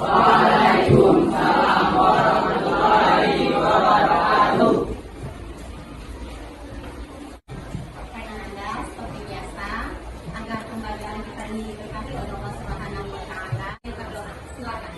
Waalaikumsalam warahmatullahi wabarakatuh. Anda seperti biasa, agar pembelajaran kita ini diberkati oleh Allah Subhanahu wa Ta'ala. Kita berdoa, silakan.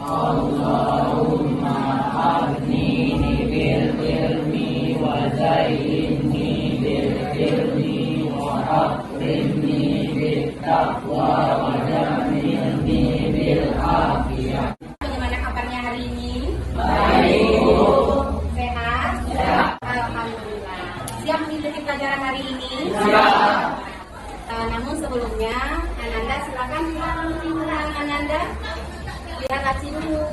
Allahumma aghnini bil ilmi wa zayyinni bil ilmi wa akrimni bit taqwa wa jamilni bil afiyah. Bagaimana kabarnya hari ini? Baik. Sehat? Sehat. Alhamdulillah. Siap mengikuti pelajaran hari ini? Siap. Namun sebelumnya, Ananda silakan melalui peran Ananda. Kita kasih dulu.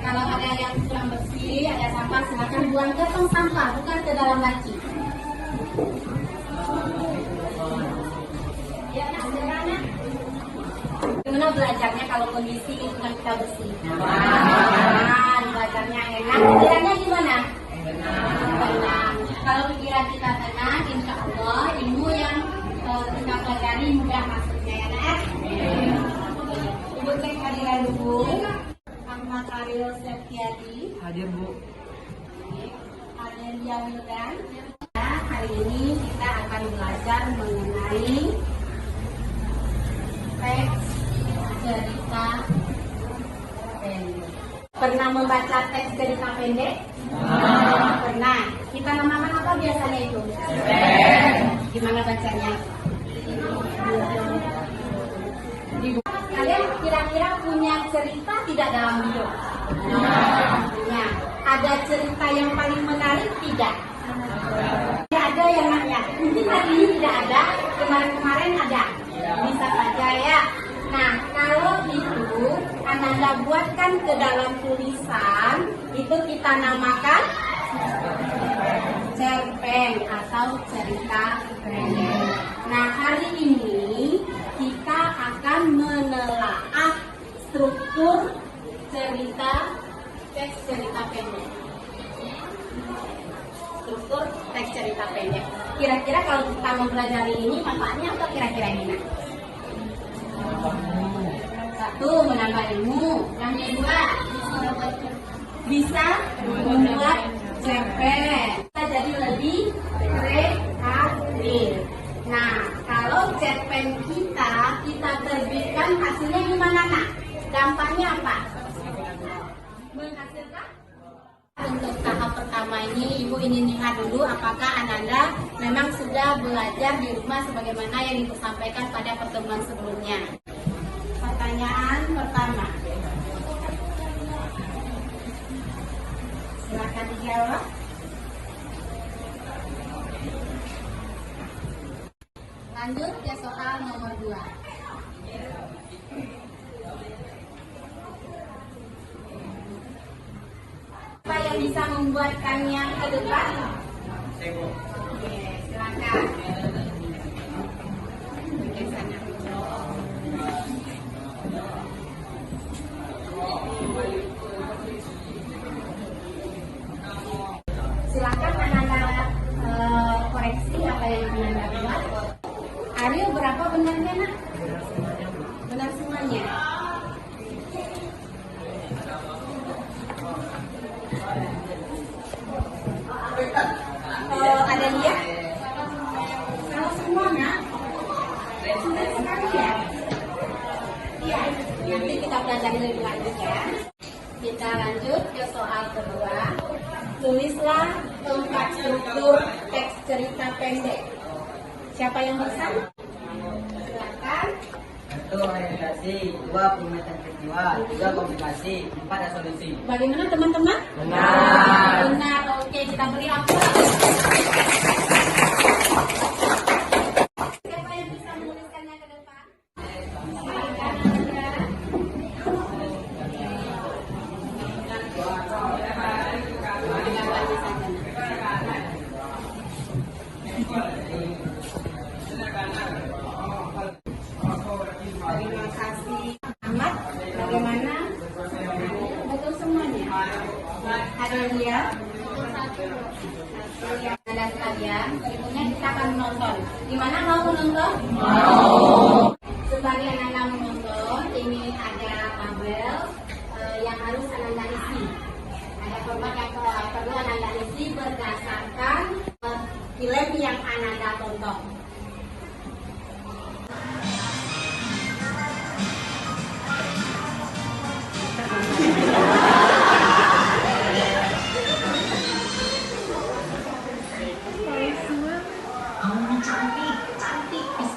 Kalau ada yang kurang bersih, ada sampah, silakan buang ke tong sampah, bukan ke dalam laci. Ya, sederhana. Gimana belajarnya kalau kondisi lingkungan kita bersih? Nah, belajarnya enak. Pikirannya gimana? Tenang. Kalau pikiran kita tenang, insya Allah ilmu yang kita pelajari mudah masuknya ya, Nak. Ibu cek hadiran dulu. Ahmad Ariel Septiadi. Hadir, Bu. Adelia Wildan. Hari ini kita akan belajar mengenai teks cerita pendek. Pernah membaca teks cerita pendek? Pernah. Kita namakan apa biasanya itu? Gimana bacanya? Kalian kira-kira punya cerita tidak dalam hidup? Punya. Ada cerita yang paling menarik tidak? Tidak ada yang nanya. Mungkin hari ini tidak ada, kemarin-kemarin ada. Bisa saja ya. Nah, kalau itu Ananda buatkan ke dalam tulisan, itu kita namakan cerpen atau cerita pendek. Nah, hari ini kita akan menelaah struktur cerita teks cerita pendek. Struktur teks cerita pendek. Kira-kira kalau kita mempelajari ini manfaatnya apa kira-kira ini? Nah? Satu, menambah ilmu. Yang kedua, bisa membuat cerpen. Kita jadi lebih kreatif. Nah, kalau cerpen kita terbitkan, hasilnya gimana, Nak? Dampaknya apa? Menghasilkan? Untuk tahap pertama ini, Ibu ingin lihat dulu apakah Ananda memang sudah belajar di rumah sebagaimana yang Ibu sampaikan pada pertemuan sebelumnya. Pertanyaan pertama. Silakan dijawab. Lanjut ke soal nomor 2. Apa yang bisa membuatkannya ke depan? Oke, silakan. Bagian sana. Silakan Ananda koreksi apa yang Ananda buat. Ariel berapa benarnya, Nak? Benar semuanya. Ada lihat? Kalau semua, Nak? Sudah sekali ya? Iya. Nanti kita pelajari lebih lanjut ya. Kita lanjut ke soal kedua. Tulislah 4 struktur teks cerita pendek. Siapa yang bisa? Silakan. 1. Orientasi, 2. Pengingat peristiwa, 3. komunikasi, 4. resolusi. Bagaimana teman-teman? Benar. Benar. Oke, kita beri aplaus. Siapa yang bisa menuliskannya ke depan? Silakan, Anda. Terima kasih Ahmad. Bagaimana? Betul semuanya. Ada lihat? Anda sekalian, berikutnya kita akan menonton. Di mana mau menonton? Sebagai Anda menonton, ini ada tabel yang harus Anda isi. Ada format yang perlu Anda isi berdasarkan film yang Anda tonton.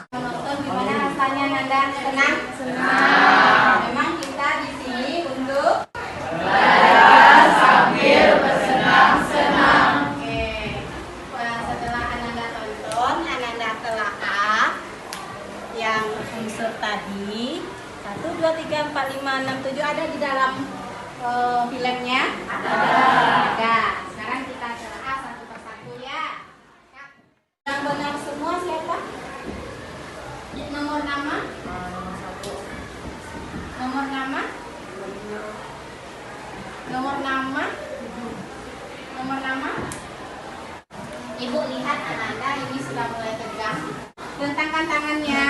Menonton gimana rasanya Nanda? Senang? Senang. Memang kita di sini untuk sambil bersenang-senang. Oke. Setelah Ananda tonton, Ananda telaah yang unsur tadi 1, 2, 3, 4, 5, 6, 7 ada di dalam filmnya? Ada. Sekarang kita telaah satu persatu ya. Yang benar semua siapa? Nomor nama? Nomor nama? Nomor nama? Nomor nama? Ibu lihat Ananda ini sudah mulai tegang. Bentangkan tangannya.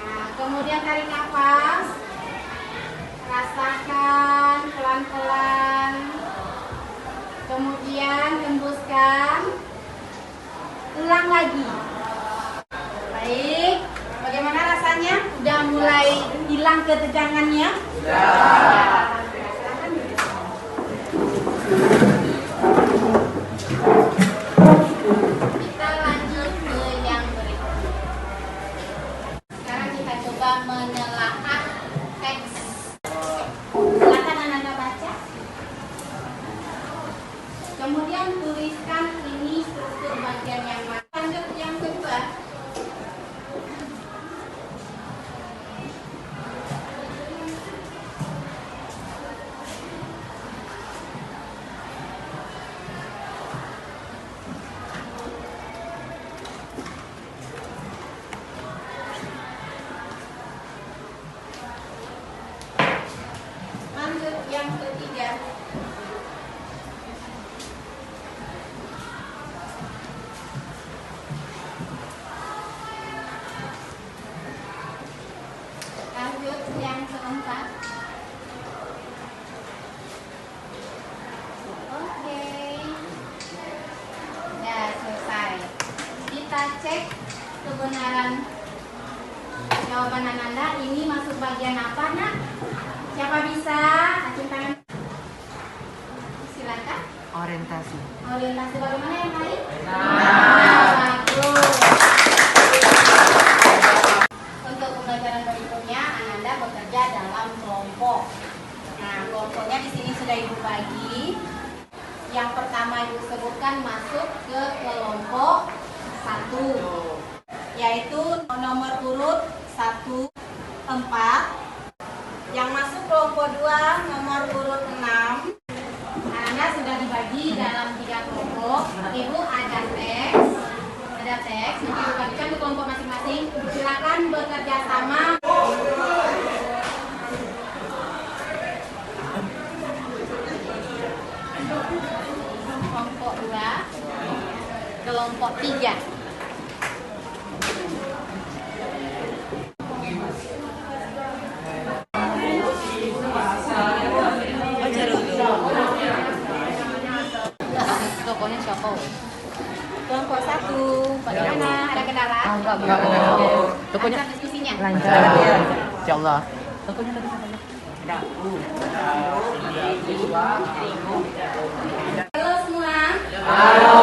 Nah, kemudian tarik nafas. Rasakan pelan-pelan. Kemudian hembuskan. Ulang lagi. Baik. Bagaimana rasanya? Udah mulai hilang ketegangannya? Kita lanjut ke yang berikutnya. Sekarang kita coba menelaah teks. Silakan Anda baca. Kemudian tuliskan ini struktur bagian yang mana. Lanjut yang kedua. Lanjut yang ketiga. Lanjut yang keempat. Oke. Nah, selesai. Kita cek kebenaran jawaban Ananda. Ini masuk bagian apa, Nak? Siapa bisa? Acung tangan. Silakan. Orientasi. Orientasi bagaimana yang lain? Bagus. Untuk pembelajaran berikutnya, Ananda bekerja dalam kelompok. Nah, kelompoknya di sini sudah Ibu bagi. Yang pertama Ibu sebutkan masuk ke kelompok 1, yaitu nomor urut 1, 4. Yang masuk kelompok 2 nomor urut 6. Anda sudah dibagi dalam 3 kelompok. Ibu ada teks. Nanti Ibu bagikan ke kelompok masing-masing. Silakan bekerja sama. Kelompok 2, kelompok 3. Tokohnya siapa? Kelompok 1, bagaimana? Ada kendala? Enggak. Tokohnya Lancar diskusinya. lancar. Insyaallah. Tokohnya tadi siapa? Halo semua. Halo.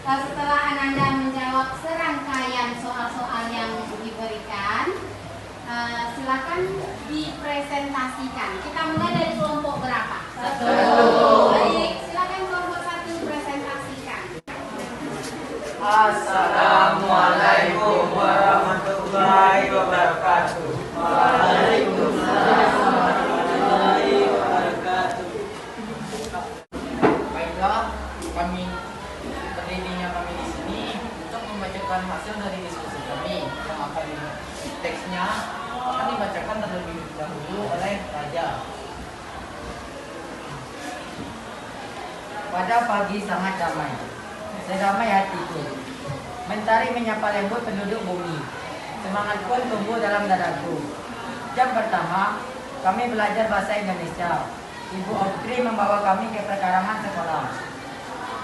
Setelah Ananda menjawab serangkaian soal-soal yang diberikan, silakan dipresentasikan. Kita mulai dari kelompok berapa? 1. Baik, silakan kelompok 1 presentasikan. Assalamualaikum warahmatullahi wabarakatuh. Waalaikumsalam warahmatullahi wabarakatuh. Baiklah, kami berdirinya kami di sini untuk membacakan hasil dari diskusi kami yang akan teksnya akan dibacakan terlebih dahulu oleh Raja. Pada pagi sangat damai, sedamai hatiku. Mentari menyapa lembut penduduk bumi. Semangat pun tumbuh dalam dadaku. Jam pertama, kami belajar bahasa Indonesia. Ibu Oktri membawa kami ke perkarangan sekolah.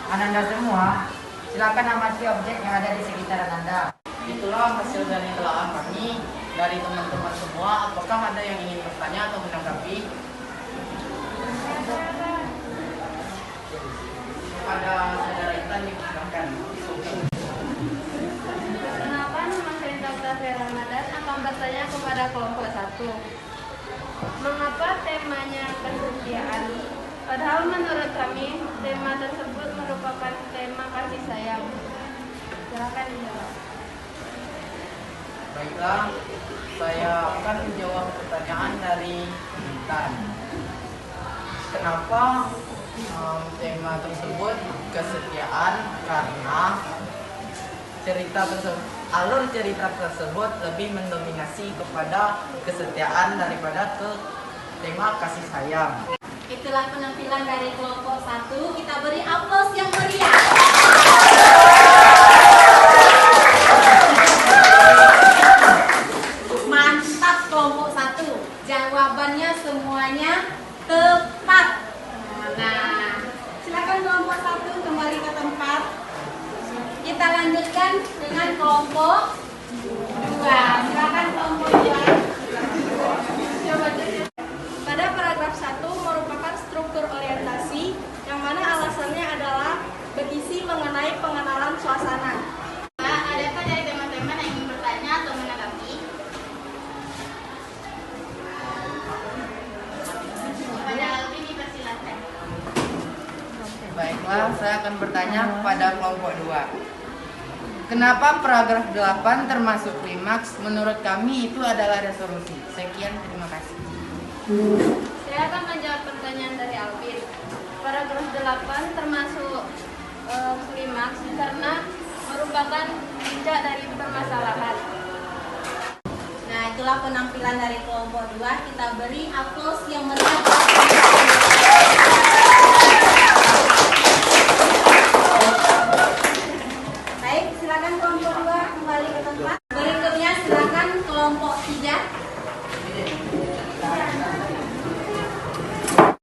Ananda semua, silakan amati objek yang ada di sekitar Ananda. Itulah hasil dari telaah kami. Dari teman-teman semua, apakah ada yang ingin bertanya atau menanggapi? Kepada saudara Intan dipersilakan. Kenapa nama cerita Bulan Ramadan akan bertanya kepada kelompok 1? Mengapa temanya kesetiaan? Padahal menurut kami, tema tersebut merupakan tema kasih sayang. Silakan dijawab. Baiklah, saya akan menjawab pertanyaan dari Intan. Kenapa tema tersebut kesetiaan? Karena alur cerita tersebut lebih mendominasi kepada kesetiaan daripada ke tema kasih sayang. Itulah penampilan dari kelompok 1. Kita beri aplaus yang meriah. Mantap kelompok 1. Jawabannya semuanya tepat. Nah, silakan kelompok 1 kembali ke tempat. Kita lanjutkan dengan kelompok 2. Silakan kelompok 2. Pada paragraf 1 merupakan struktur orientasi yang mana alasannya adalah berisi mengenai pengenalan suasana. Adakah dari teman-teman yang ingin bertanya atau menanggapi? Kepada Alvin dipersilakan. Baiklah, saya akan bertanya kepada kelompok 2. Kenapa paragraf 8 termasuk klimaks? Menurut kami itu adalah resolusi. Sekian, terima kasih. Saya akan menjawab pertanyaan dari Alvin. Paragraf 8 termasuk klimaks karena merupakan puncak dari permasalahan. Nah, itulah penampilan dari kelompok 2. Kita beri aplaus yang meriah. Baik, silakan kelompok 2 kembali ke tempat. Berikutnya silakan kelompok 3.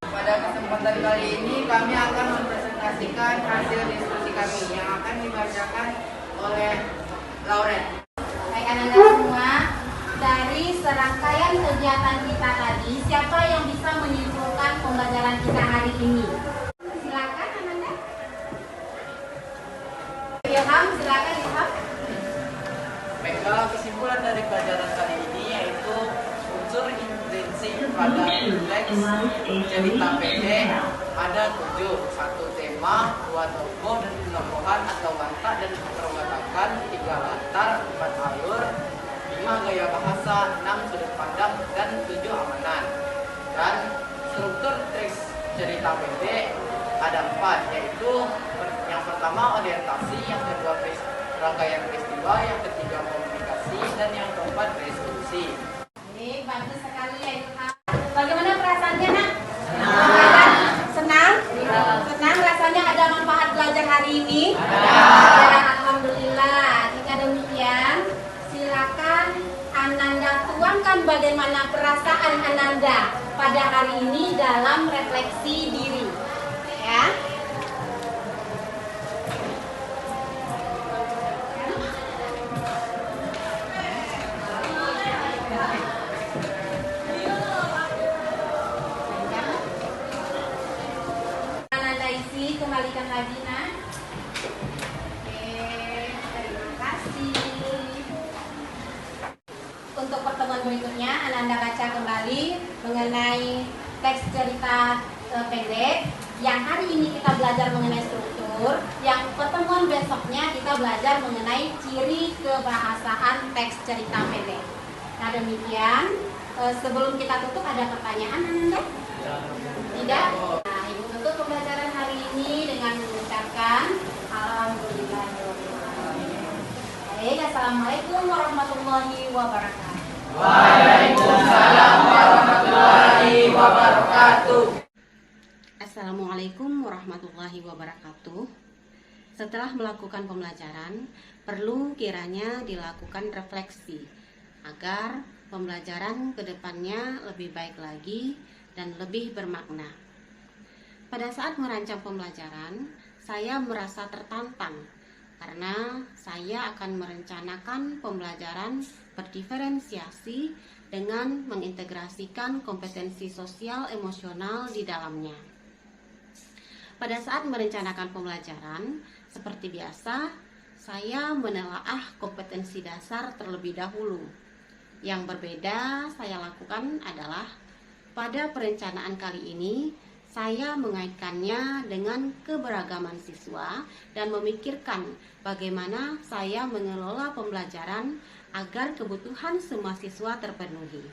Pada kesempatan kali ini kami akan mempresentasikan hasil diskusi kami yang akan dibacakan oleh Lauren. Baik, Anda semua, dari serangkaian kegiatan kita tadi, siapa yang bisa menyimpulkan pembelajaran kita hari ini? Silakan, Ananda. Ilham, silakan Ilham. Baiklah, kesimpulan dari pelajaran kali ini yaitu unsur intrinsik pada teks cerita pendek ada 7. 1 tema, 2 tokoh dan penambahan atau watak dan perwatakan, 3 latar, 4 alur, 5 gaya bahasa, 6 sudut pandang, dan 7 amanan. Dan struktur teks cerita pendek ada 4, yaitu yang pertama orientasi, yang kedua rangkaian peristiwa, yang ketiga komunikasi, dan yang keempat resolusi. Baik, bagus sekali ya Ilham. Bagaimana perasaannya, Nak? Senang. Senang? Senang rasanya ada manfaat belajar hari ini? Ya, alhamdulillah. Jika demikian, silakan Ananda tuangkan bagaimana perasaan Ananda pada hari ini dalam refleksi diri. Ya. Ananda isi, kembalikan lagi, Nak. Oke, terima kasih. Untuk pertemuan berikutnya, Ananda baca kembali mengenai teks cerita pendek. Yang hari ini kita belajar mengenai struktur. Yang pertemuan besoknya kita belajar mengenai ciri kebahasaan teks cerita pendek. Nah, demikian. Sebelum kita tutup, ada pertanyaan, Ananda? Tidak? Nah, Ibu tutup pembelajaran hari ini dengan mengucapkan Alhamdulillah. Baik, Assalamualaikum warahmatullahi wabarakatuh. Waalaikumsalam warahmatullahi wabarakatuh. Assalamualaikum warahmatullahi wabarakatuh. Setelah melakukan pembelajaran, perlu kiranya dilakukan refleksi agar pembelajaran ke depannya lebih baik lagi dan lebih bermakna. Pada saat merancang pembelajaran, saya merasa tertantang karena saya akan merencanakan pembelajaran berdiferensiasi dengan mengintegrasikan kompetensi sosial emosional di dalamnya. Pada saat merencanakan pembelajaran, seperti biasa, saya menelaah kompetensi dasar terlebih dahulu. Yang berbeda saya lakukan adalah pada perencanaan kali ini, saya mengaitkannya dengan keberagaman siswa dan memikirkan bagaimana saya mengelola pembelajaran agar kebutuhan semua siswa terpenuhi.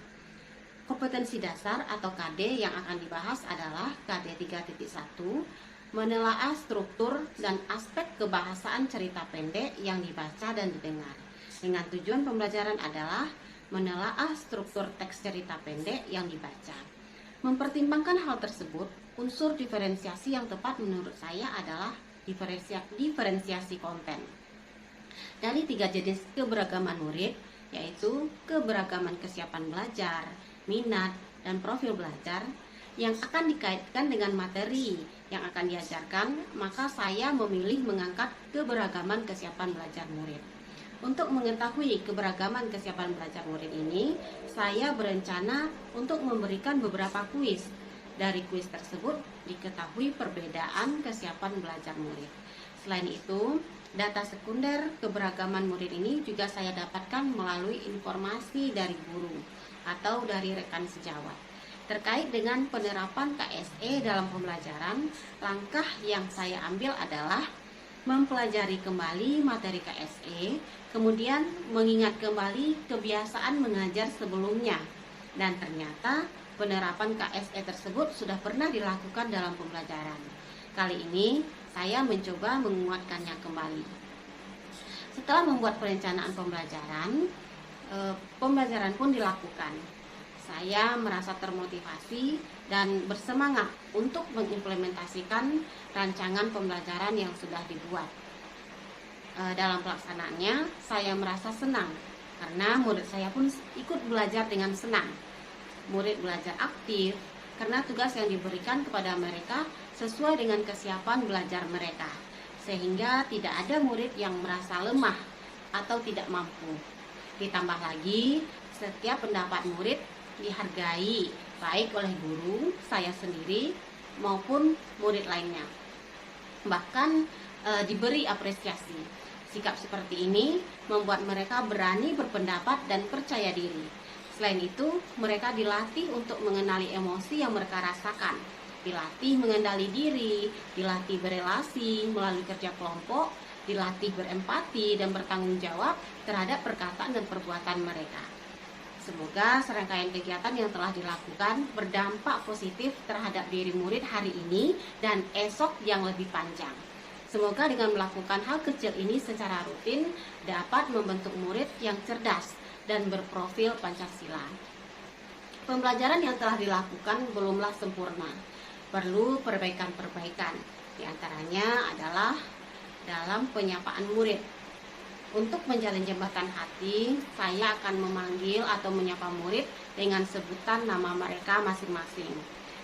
Kompetensi dasar atau KD yang akan dibahas adalah KD 3.1, menelaah struktur dan aspek kebahasaan cerita pendek yang dibaca dan didengar. Dengan tujuan pembelajaran adalah menelaah struktur teks cerita pendek yang dibaca. Mempertimbangkan hal tersebut, unsur diferensiasi yang tepat menurut saya adalah diferensiasi konten. Dari 3 jenis keberagaman murid, yaitu keberagaman kesiapan belajar, minat, dan profil belajar, yang akan dikaitkan dengan materi yang akan diajarkan, maka saya memilih mengangkat keberagaman kesiapan belajar murid. Untuk mengetahui keberagaman kesiapan belajar murid ini, saya berencana untuk memberikan beberapa kuis. Dari kuis tersebut diketahui perbedaan kesiapan belajar murid. Selain itu, data sekunder keberagaman murid ini juga saya dapatkan melalui informasi dari guru atau dari rekan sejawat. Terkait dengan penerapan KSE dalam pembelajaran, langkah yang saya ambil adalah mempelajari kembali materi KSE, kemudian mengingat kembali kebiasaan mengajar sebelumnya. Dan ternyata penerapan KSE tersebut sudah pernah dilakukan dalam pembelajaran. Kali ini saya mencoba menguatkannya kembali. Setelah membuat perencanaan pembelajaran pun dilakukan. Saya merasa termotivasi dan bersemangat untuk mengimplementasikan rancangan pembelajaran yang sudah dibuat. Dalam pelaksanaannya, saya merasa senang karena murid saya pun ikut belajar dengan senang. Murid belajar aktif karena tugas yang diberikan kepada mereka sesuai dengan kesiapan belajar mereka, sehingga tidak ada murid yang merasa lemah atau tidak mampu. Ditambah lagi, setiap pendapat murid dihargai baik oleh guru, saya sendiri, maupun murid lainnya. Bahkan diberi apresiasi. Sikap seperti ini membuat mereka berani berpendapat dan percaya diri. Selain itu, mereka dilatih untuk mengenali emosi yang mereka rasakan, dilatih mengendali diri, dilatih berelasi melalui kerja kelompok, dilatih berempati dan bertanggung jawab terhadap perkataan dan perbuatan mereka. Semoga serangkaian kegiatan yang telah dilakukan berdampak positif terhadap diri murid hari ini dan esok yang lebih panjang. Semoga dengan melakukan hal kecil ini secara rutin dapat membentuk murid yang cerdas dan berprofil Pancasila. Pembelajaran yang telah dilakukan belumlah sempurna, perlu perbaikan-perbaikan. Di antaranya adalah dalam penyapaan murid. Untuk menjalin jembatan hati, saya akan memanggil atau menyapa murid dengan sebutan nama mereka masing-masing.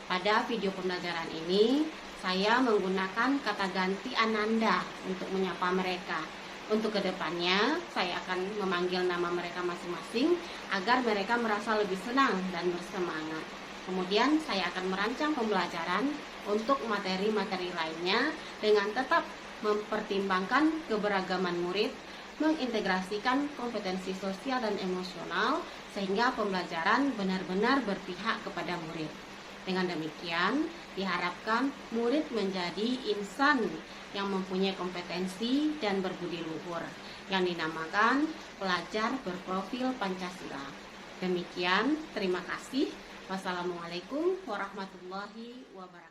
Pada video pembelajaran ini, saya menggunakan kata ganti Ananda untuk menyapa mereka. Untuk kedepannya, saya akan memanggil nama mereka masing-masing agar mereka merasa lebih senang dan bersemangat. Kemudian, saya akan merancang pembelajaran untuk materi-materi lainnya dengan tetap mempertimbangkan keberagaman murid, mengintegrasikan kompetensi sosial dan emosional sehingga pembelajaran benar-benar berpihak kepada murid. Dengan demikian, diharapkan murid menjadi insan yang mempunyai kompetensi dan berbudi luhur yang dinamakan pelajar berprofil Pancasila. Demikian, terima kasih. Wassalamualaikum warahmatullahi wabarakatuh.